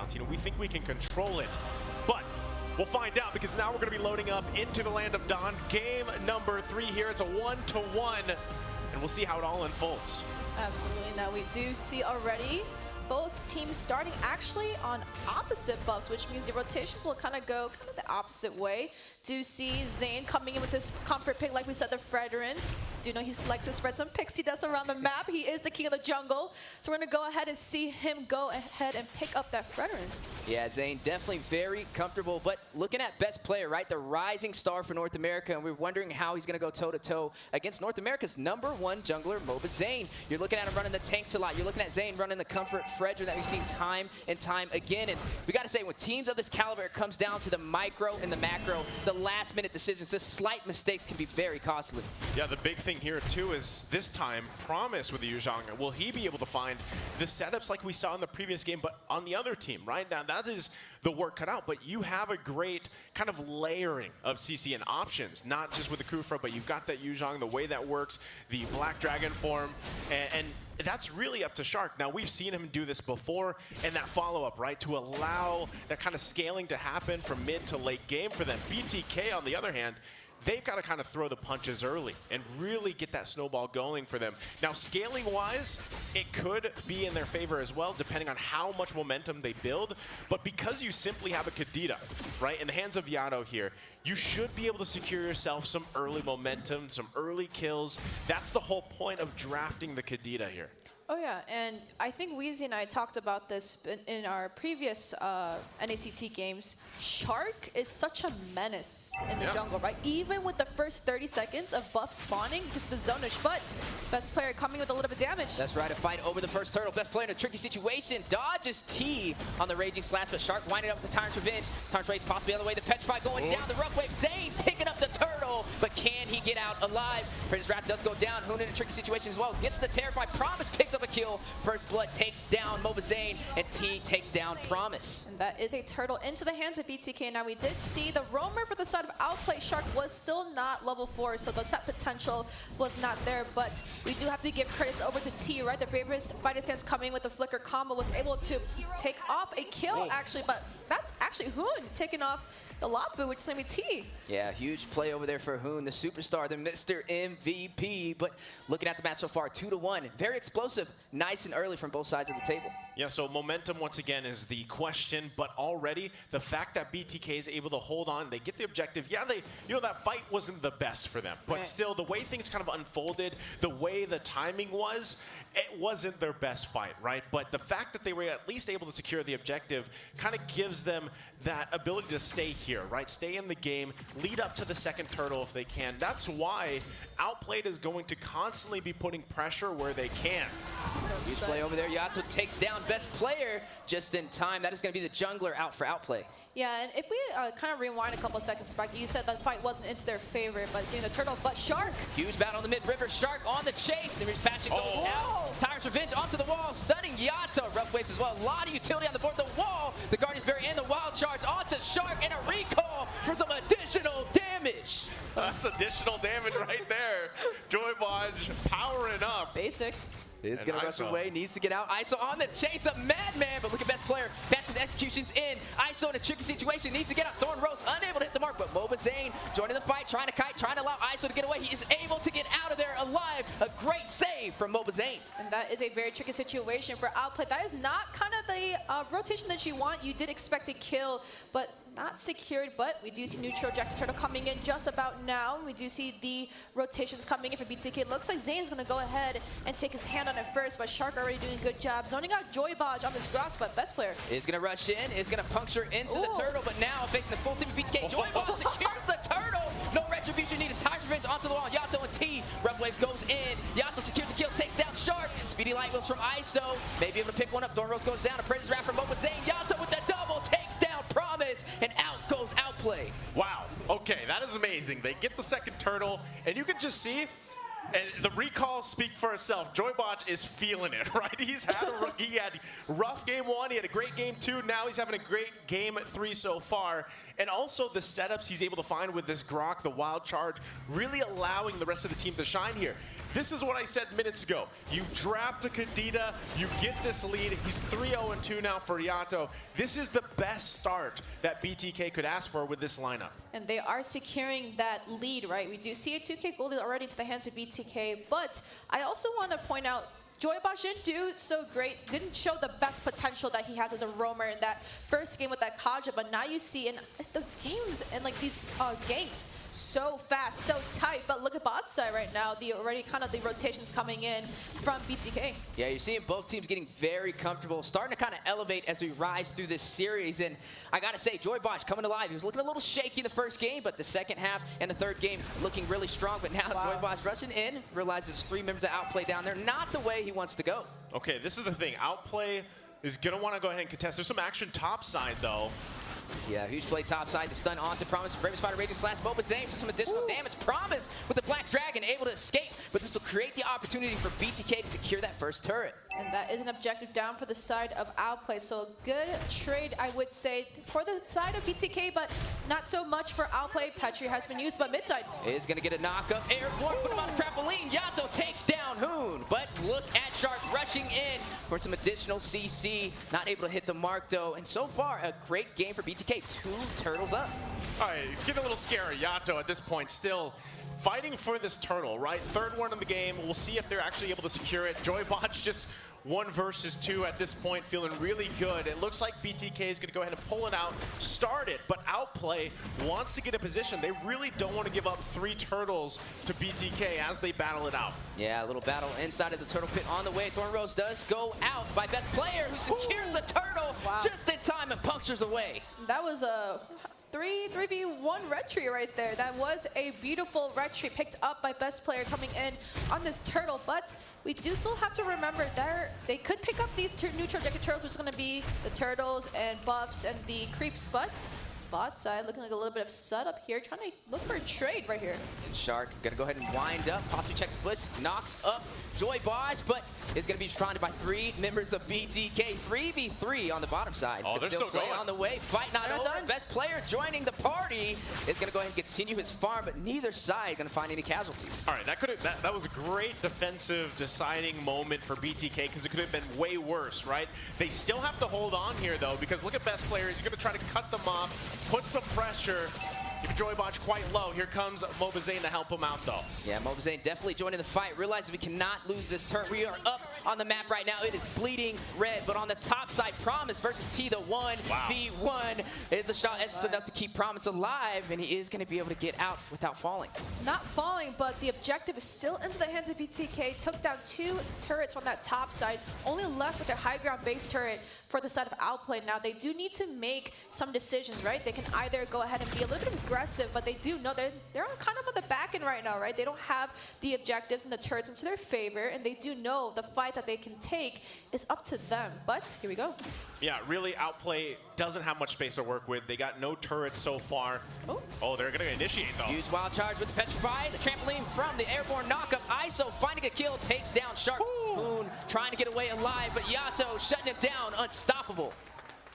out. You know, we think we can control it, but we'll find out because now we're going to be loading up into the Land of Dawn. Game number 3 here. It's a 1-to-1, and we'll see how it all unfolds. Absolutely. Now we do see already both teams starting actually on opposite buffs, which means the rotations will kind of go the opposite way. Do see Zane coming in with this comfort pick, like we said, the Fredrin. Do know he likes to spread some pixie dust around the map. He is the king of the jungle. So we're going to go ahead and see him go ahead and pick up that Fredrin. Yeah, Zane, definitely very comfortable. But looking at best player, right? The rising star for North America. And we're wondering how he's going to go toe-to-toe against North America's #1 jungler, Zane. You're looking at him running the tanks a lot. You're looking at Zane running the comfort Fredrin that we've seen time and time again. And we got to say, when teams of this caliber, it comes down to the micro and the macro, the last-minute decisions. The slight mistakes can be very costly. Yeah, the big thing here too is this time Promise with the Yuzhong. Will he be able to find the setups like we saw in the previous game, but on the other team, right? Now that is the work cut out, but you have a great kind of layering of CC and options, not just with the Kufra, but you've got that Yuzhong, the way that works, the Black Dragon form, and that's really up to Shark. Now, we've seen him do this before, and that follow-up, right, to allow that kind of scaling to happen from mid to late game for them. BTK, on the other hand, they've got to kind of throw the punches early and really get that snowball going for them. Now, scaling-wise, it could be in their favor as well, depending on how much momentum they build. But because you simply have a Kadita, right, in the hands of Yato here, you should be able to secure yourself some early momentum, some early kills. That's the whole point of drafting the Kadita here. Oh yeah, and I think Weezy and I talked about this in our previous NACT games. Shark is such a menace in the jungle, right? Even with the first 30 seconds of buff spawning, just the zonish, but best player coming with a little bit of damage. That's right, a fight over the first turtle. Best player in a tricky situation. Dodges T on the Raging Slash, but Shark winding up with the Tyrant's Revenge. Tyrant's Rage possibly on the way. The Petrify going down the rough wave. Zane picking up the turtle, but can he get out alive? Princess Wrath does go down. Hoon in a tricky situation as well. Gets the Terrify. Promise picks up a kill. First Blood takes down Zane, and T takes down Promise. And that is a turtle into the hands of BTK. Now we did see the roamer for the side of Outplay. Shark was still not level 4, so the set potential was not there, but we do have to give credits over to T, right? The bravest fighter stance coming with the flicker combo was able to take off a kill, actually, but that's actually Hoon taking off the Lapu, which is going to be T. Yeah, huge play over there for Hoon, the superstar, the Mr. MVP. But looking at the match so far, 2-1. Very explosive, nice and early from both sides of the table. Yeah, so momentum once again is the question, but already the fact that BTK is able to hold on, they get the objective. Yeah, that fight wasn't the best for them, but still the way things kind of unfolded, the way the timing was, it wasn't their best fight, right? But the fact that they were at least able to secure the objective kind of gives them that ability to stay here, right? Stay in the game, lead up to the second turtle if they can. That's why Outplayed is going to constantly be putting pressure where they can. Huge play over there. Yato takes down best player just in time. That is going to be the jungler out for Outplay. Yeah, and if we kind of rewind a couple seconds back, you said the fight wasn't into their favor, but getting the turtle, but Shark. Huge battle on the mid-river. Shark on the chase. The passion goes out. Tyrant's Revenge onto the wall, stunning Yato. Rough waves as well. A lot of utility on the board. The wall, the Guardian's Berry, and the Wild Charge onto Shark, and a recall for some additional damage. That's additional damage right there. Joy Bodge powering up. Basic. Is going to rush away, needs to get out. ISO on the chase, a madman, but look at best player. Fastest executions in. ISO in a tricky situation, needs to get out. Thorn Rose unable to hit the mark, but Zane joining the fight, trying to kite, trying to allow ISO to get away. He is able to get out of there alive. A great save from Zane. And that is a very tricky situation for Outplay. That is not kind of the rotation that you want. You did expect a kill, but not secured, but we do see neutral Jack Turtle coming in just about now. We do see the rotations coming in for BTK. It looks like Zane's going to go ahead and take his hand on it first, but Shark already doing a good job. Zoning out Joy Bodge on this Grok, but best player is going to rush in, is going to puncture into the turtle, but now facing the full team of BTK. Joy Bodge secures the turtle. No retribution needed. Tyrant's Revenge onto the wall. Yato and T. Rough Waves goes in. Yato secures the kill, takes down Shark. Speedy Light Wheels from ISO. Maybe able to pick one up. Thorn Rose goes down. A Princess Wrath from Zane. Yato with the double takes down Promise, and out goes Outplay. Wow. Okay, that is amazing. They get the second turtle, and you can just see And the recalls speak for itself. Joybotch is feeling it, right? He had rough game 1, he had a great game 2, now he's having a great game 3 so far. And also the setups he's able to find with this Grok, the wild charge, really allowing the rest of the team to shine here. This is what I said minutes ago. You draft a Kadena, you get this lead. He's 3-0-2 now for Yato. This is the best start that BTK could ask for with this lineup. And they are securing that lead, right? We do see a 2K gold already into the hands of BTK, but I also want to point out Joybotch didn't do so great, didn't show the best potential that he has as a roamer in that first game with that Kaja, but now you see in the games and like these ganks so fast, so tight. But look at bot side right now, the rotations coming in from BTK. Yeah, you're seeing both teams getting very comfortable, starting to kind of elevate as we rise through this series. And I gotta say, Joybotch coming alive. He was looking a little shaky the first game, but the second half and the third game looking really strong. But now Joybotch rushing in, realizes 3 members of OUTPLAY down there, not the way he wants to go. Okay, this is the thing. OUTPLAY is gonna want to go ahead and contest. There's some action top side though. Yeah, huge play top side. The stun onto Promise. Bravest Fighter Raging slash Boba Zane for some additional damage. Promise with the Black Dragon able to escape, but this will create the opportunity for BTK to secure that first turret. And that is an objective down for the side of OUTPLAY. So a good trade, I would say, for the side of BTK, but not so much for OUTPLAY. Petri has been used, but mid side is going to get a knock-up. Airborne, put him on a trampoline. Yato takes down Hoon, but look at Shark rushing in for some additional CC. Not able to hit the mark, though. And so far, a great game for BTK. 2 turtles up. All right, it's getting a little scary. Yato at this point still fighting for this turtle, right? Third one in the game. We'll see if they're actually able to secure it. Joybotch just 1 versus 2 at this point, feeling really good. It looks like BTK is going to go ahead and pull it out, start it, but OUTPLAY wants to get a position. They really don't want to give up 3 turtles to BTK as they battle it out. Yeah, a little battle inside of the turtle pit on the way. Thornrose does go out by best player who secures the turtle just in time and punctures away. That was a 3v1 retry right there. That was a beautiful retry picked up by best player coming in on this turtle, but we do still have to remember they could pick up these 2 neutral objective turtles, which is going to be the turtles and buffs and the creeps, but bot side looking like a little bit of setup here, trying to look for a trade right here. And Shark gonna go ahead and wind up, possibly check the push, knocks up Joybotch, but is gonna be surrounded by 3 members of BTK. 3v3 on the bottom side. Oh, they're still going. On the way, fight not over. Done. Best player joining the party is gonna go ahead and continue his farm, but neither side gonna find any casualties. All right, that was a great defensive deciding moment for BTK because it could have been way worse, right? They still have to hold on here though, because look at best players. You're gonna try to cut them off, put some pressure. Keep Joybotch quite low. Here comes Mobazane to help him out, though. Yeah, Mobazane definitely joining the fight. Realizes we cannot lose this turn. We are up on the map right now. It is bleeding red, but on the top side, Promise versus T, the 1v1 is a shot. That's enough to keep Promise alive, and he is going to be able to get out without falling. Not falling, but the objective is still into the hands of BTK. Took down 2 turrets on that top side. Only left with their high ground base turret for the side of OUTPLAY. Now, they do need to make some decisions, right? They can either go ahead and be a little bit aggressive, but they do know they're kind of on the back end right now, right? They don't have the objectives and the turrets into their favor, and they do know the fight that they can take is up to them. But here we go. Yeah, really, OUTPLAY doesn't have much space to work with. They got no turrets so far. Oh, they're going to initiate, though. Huge wild charge with the Petrify. The trampoline from the airborne knockup. ISO finding a kill, takes down Shark. Moon trying to get away alive, but Yato shutting him down, unstoppable.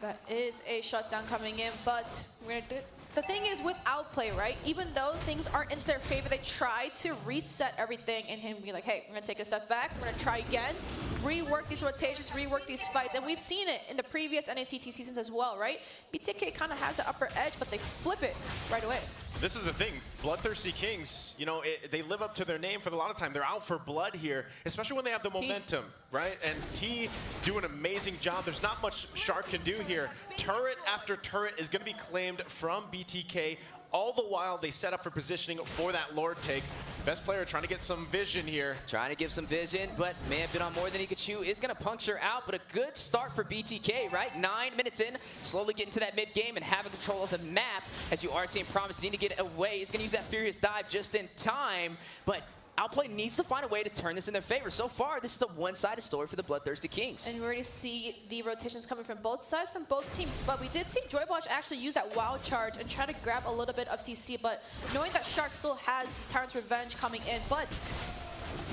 That is a shutdown coming in, but we're going to do it. The thing is with OUTPLAY, right? Even though things aren't into their favor, they try to reset everything and him be like, hey, we're gonna take a step back, we're gonna try again, rework these rotations, rework these fights, and we've seen it in the previous NACT seasons as well, right? BTK kind of has the upper edge, but they flip it right away. This is the thing, Bloodthirsty Kings, you know, they live up to their name for a lot of time. They're out for blood here, especially when they have the momentum, right? And T do an amazing job. There's not much Shark can do here. Turret after turret is gonna be claimed from BTK. All the while, they set up for positioning for that Lord take. Best player trying to get some vision here. Trying to give some vision, but may have been on more than he could chew. Is going to puncture out, but a good start for BTK, right? 9 minutes in, slowly getting to that mid-game and having control of the map. As you are seeing Promise need to get away. He's going to use that Furious Dive just in time, but OUTPLAY needs to find a way to turn this in their favor. So far, this is a one-sided story for the Bloodthirsty Kings. And we already see the rotations coming from both sides, from both teams. But we did see Joybotch actually use that wild charge and try to grab a little bit of CC. But knowing that Shark still has the Tyrant's Revenge coming in, but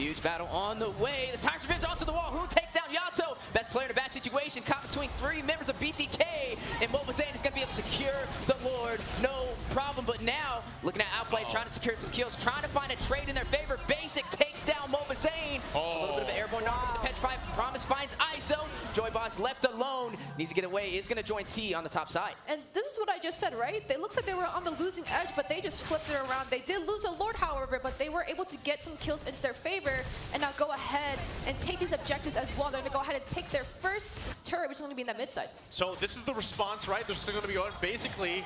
Huge battle on the way. The Tiger's Revenge onto the wall. Who takes down Yato? Best player in a bad situation. Caught between 3 members of BTK. And Mobazain is going to be able to secure the Lord. No problem. But now, looking at Outplay, trying to secure some kills, trying to find a trade in their favor. Basic takes down Mobazain. A little bit of an airborne knock into Petrify. Promise finds ISO. Joy Boss left alone. Needs to get away. Is going to join T on the top side. And this is what I just said, right? It looks like they were on the losing edge, but they just flipped it around. They did lose a Lord, however, but they were able to get some kills into their favor and now go ahead and take these objectives as well. They're going to go ahead and take their first turret, which is going to be in that mid side. So this is the response, right? They're still going to be going basically.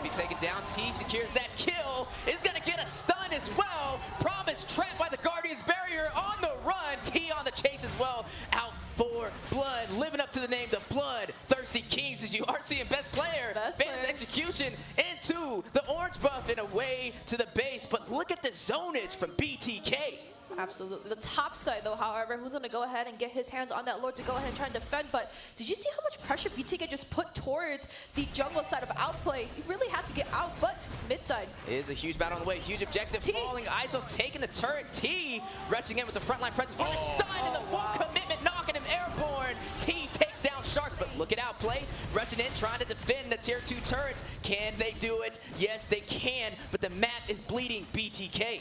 Be taken down. T secures that kill. Is going to get a stun as well. Promise trapped by the Guardian's barrier on the run. T on the chase as well. Out for blood. Living up to the name, the Bloodthirsty Kings, as you are seeing best player. Phantom's execution into the orange buff and away to the base. But look at the zonage from BTK. Absolutely. The top side, though, however, who's going to go ahead and get his hands on that Lord to go ahead and try and defend. But did you see how much pressure BTK just put towards the jungle side of Outplay? He really had to get out, but mid side. It is a huge battle on the way. Huge objective. Falling. ISO taking the turret. T rushing in with the frontline presence. Stun in the full commitment, knocking him airborne. T takes down Shark, but look at Outplay. Rushing in, trying to defend the tier 2 turret. Can they do it? Yes, they can, but the map is bleeding BTK.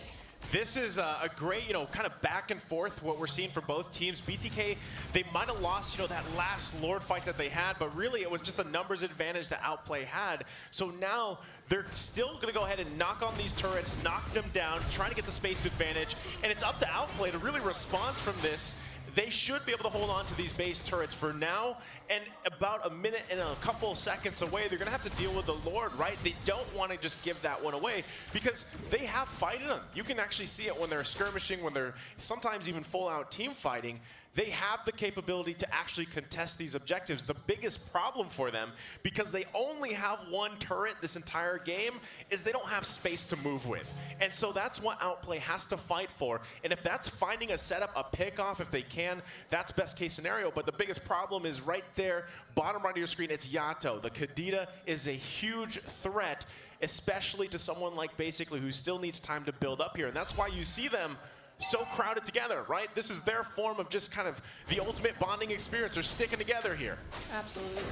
This is a great, kind of back and forth what we're seeing from both teams. BTK, they might have lost, that last Lord fight that they had, but really it was just the numbers advantage that Outplay had. So now they're still going to go ahead and knock on these turrets, knock them down, trying to get the space advantage, and it's up to Outplay to really respond from this. They should be able to hold on to these base turrets for now, and about a minute and a couple seconds away, they're going to have to deal with the Lord, right? They don't want to just give that one away because they have fight in them. You can actually see it when they're skirmishing, when they're sometimes even full-out team fighting. They have the capability to actually contest these objectives. The biggest problem for them, because they only have one turret this entire game, is they don't have space to move with. And so that's what Outplay has to fight for. And if that's finding a setup, a pickoff, if they can, that's best case scenario. But the biggest problem is right there, bottom right of your screen, it's Yato. The Kadita is a huge threat, especially to someone like Basically who still needs time to build up here. And that's why you see them so crowded together, right? This is their form of just kind of the ultimate bonding experience. They're sticking together here. Absolutely.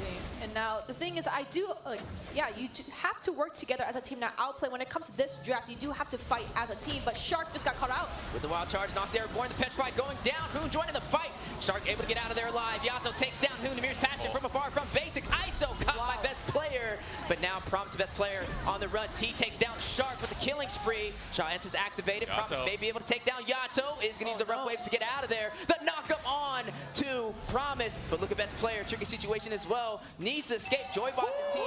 And now the thing is, you have to work together as a team. Now Outplay, when it comes to this draft, you do have to fight as a team, but Shark just got caught out. With the wild charge knocked airborne, the Petrify going down. Hoon joining the fight. Shark able to get out of there alive. Yato takes down Hoon. Namir's passion from afar from Basic. ISO caught by best player, but now Promise the best player on the run. T takes down Shark with the killing spree. Shawance is activated. Yato. Promise may be able to take down Yato. Is going to use the run waves to get out of there. The knockup on to Promise, but look at best player. Tricky situation as well. Needs to escape. Joyboss and T.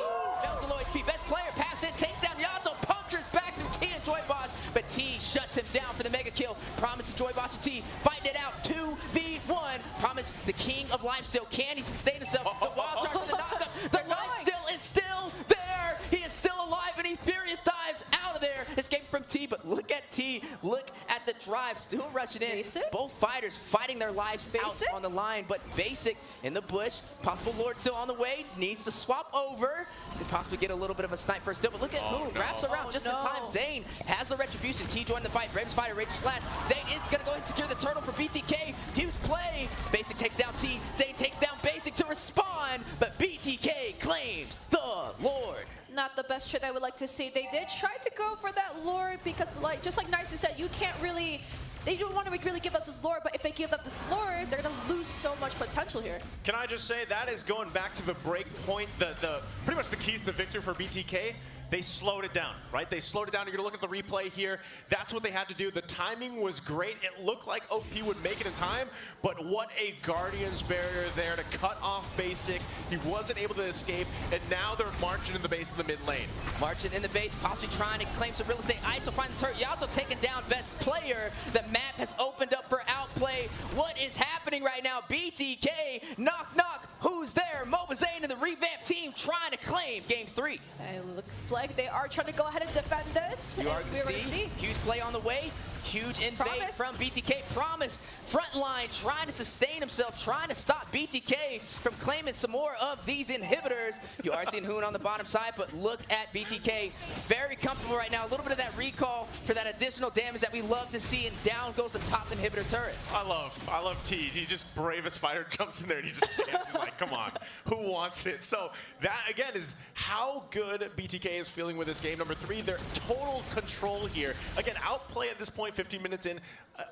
Fell to low HP. Best player pass in, takes down Yato. Punctures back through T and Joyboss, but T shuts him down for the mega kill. Promise and Joyboss and T fighting it out. 2v1. Promise, the king of Limestone. Can he sustain himself? The wild charge for the knockup. The Lifesteal is still there. He is still alive, and he furious dives out of there. Escape from T, but look at T. Look at the drive. Still rushing in. Basic? Both fighters fighting their lives out on the line, but Basic in the bush. Possible Lord still on the way. Needs to swap over. Could possibly get a little bit of a snipe first still, but look at Moon. Wraps around just in time. Zane has the retribution. T joined the fight. Ravens fighter, Rage Slash. Zane is going to go ahead and secure the turtle for BTK. Huge play. Basic takes down T. Zane takes down Basic to respond, but BTK claims the Lord. Not the best trade I would like to see. They did try to go for that Lord because, just like Nice said, you can't really. They don't want to really give up this Lord, but if they give up this Lord, they're going to lose so much potential here. Can I just say that is going back to the break point, pretty much the keys to victory for BTK. They slowed it down, right? They slowed it down. You're going to look at the replay here. That's what they had to do. The timing was great. It looked like OP would make it in time, but what a Guardian's barrier there to cut off Basic. He wasn't able to escape, and now they're marching in the base in the mid lane. Marching in the base, possibly trying to claim some real estate. ISO finds the turret. Yato taking down best player. The map has opened up for Outplay. What is happening right now? BTK, knock, knock. Who's there? Mobazain and the revamped team trying to claim Game 3. It looks like they are trying to go ahead and defend this. You are going to see huge play on the way. Huge invade Promise. from BTK. Promise, front line, trying to sustain himself, trying to stop BTK from claiming some more of these inhibitors. You are seeing Hoon on the bottom side, but look at BTK. Very comfortable right now. A little bit of that recall for that additional damage that we love to see, and down goes the top inhibitor turret. I love T. He just bravest fighter jumps in there and he just stands. He's like, come on, who wants it? So that again is how good BTK is feeling with this game. Number 3, they're total control here. Again, outplay at this point, 15 minutes in,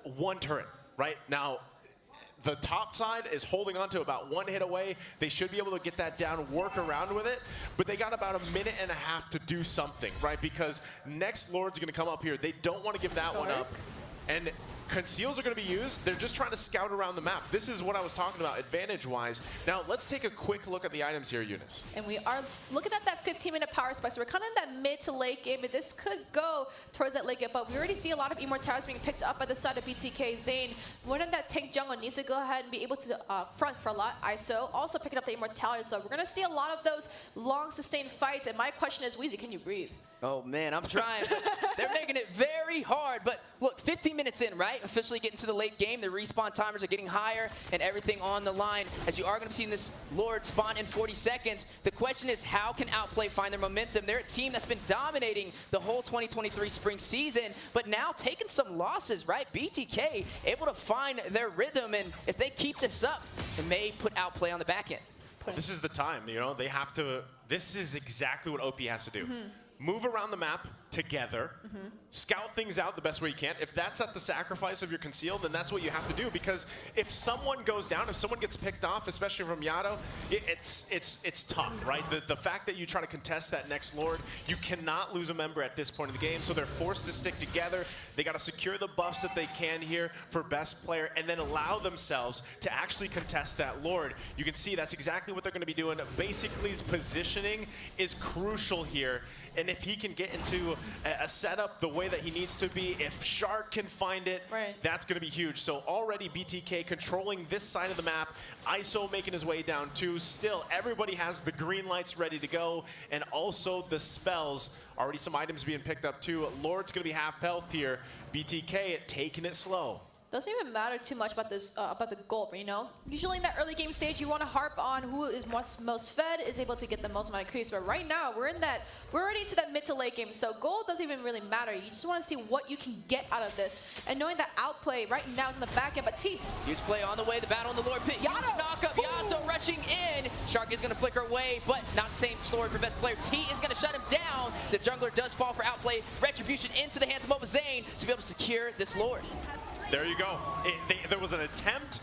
1 turret. Right now, the top side is holding on to about 1 hit away. They should be able to get that down, work around with it, but they got about 1.5 minutes to do something, right? Because next Lord's gonna come up here. They don't want to give that one up. And conceals are going to be used. They're just trying to scout around the map. This is what I was talking about advantage-wise. Now, let's take a quick look at the items here, Eunice. And we are looking at that 15-minute power spike. So we're kind of in that mid to late game, but this could go towards that late game. But we already see a lot of Immortalities being picked up by the side of BTK. Zane, one of that tank jungle needs to go ahead and be able to front for a lot. ISO also picking up the Immortalities. So we're going to see a lot of those long, sustained fights. And my question is, Weezy, can you breathe? Oh man, I'm trying, but they're making it very hard. But look, 15 minutes in, right? Officially getting to the late game. The respawn timers are getting higher and everything on the line, as you are going to see this Lord spawn in 40 seconds. The question is, how can Outplay find their momentum? They're a team that's been dominating the whole 2023 spring season, but now taking some losses, right? BTK able to find their rhythm, and if they keep this up, it may put Outplay on the back end. This is the time, you know, they have to, this is exactly what OP has to do. Move around the map together, scout things out the best way you can. If that's at the sacrifice of your conceal, then that's what you have to do, because if someone goes down, if someone gets picked off, especially from Yato, it's tough, right? The fact that you try to contest that next Lord, you cannot lose a member at this point of the game, so they're forced to stick together. They got to secure the buffs that they can here for best player, and then allow themselves to actually contest that Lord. You can see that's exactly what they're going to be doing. Basically, his positioning is crucial here. And if he can get into a setup the way that he needs to be, if Shark can find it, that's going to be huge. So already BTK controlling this side of the map, ISO making his way down too. Still, everybody has the green lights ready to go, and also the spells. Already some items being picked up too. Lord's going to be half health here. BTK taking it slow. Doesn't even matter too much about this about the gold, you know. Usually in that early game stage, you want to harp on who is most fed, is able to get the most amount of creeps. But right now, we're already into that mid to late game, so gold doesn't even really matter. You just want to see what you can get out of this, and knowing that Outplay right now is in the back end. But T, huge play on the way. The battle in the Lord pit. Yato Knock up. Yato rushing in. Shark is going to flicker away, but not same story for best player. T is going to shut him down. The jungler does fall for Outplay. Retribution into the hands of Mobazane to be able to secure this Lord. There you go. There was an attempt,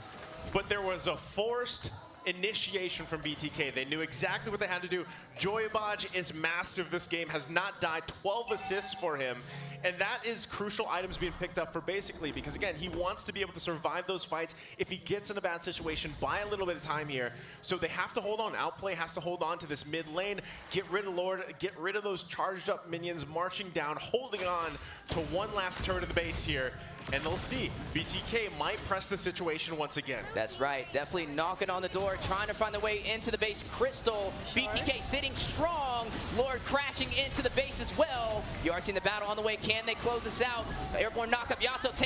but there was a forced initiation from BTK. They knew exactly what they had to do. Joybaj is massive this game, has not died, 12 assists for him. And that is crucial items being picked up for basically, because again, he wants to be able to survive those fights. If he gets in a bad situation, buy a little bit of time here. So they have to hold on. Outplay has to hold on to this mid lane, get rid of Lord, get rid of those charged up minions, marching down, holding on to one last turret of the base here. And they'll see. BTK might press the situation once again. That's right. Definitely knocking on the door, trying to find their way into the base. Crystal, BTK sitting strong. Lord crashing into the base as well. You are seeing the battle on the way. Can they close this out? Airborne knockup. Yato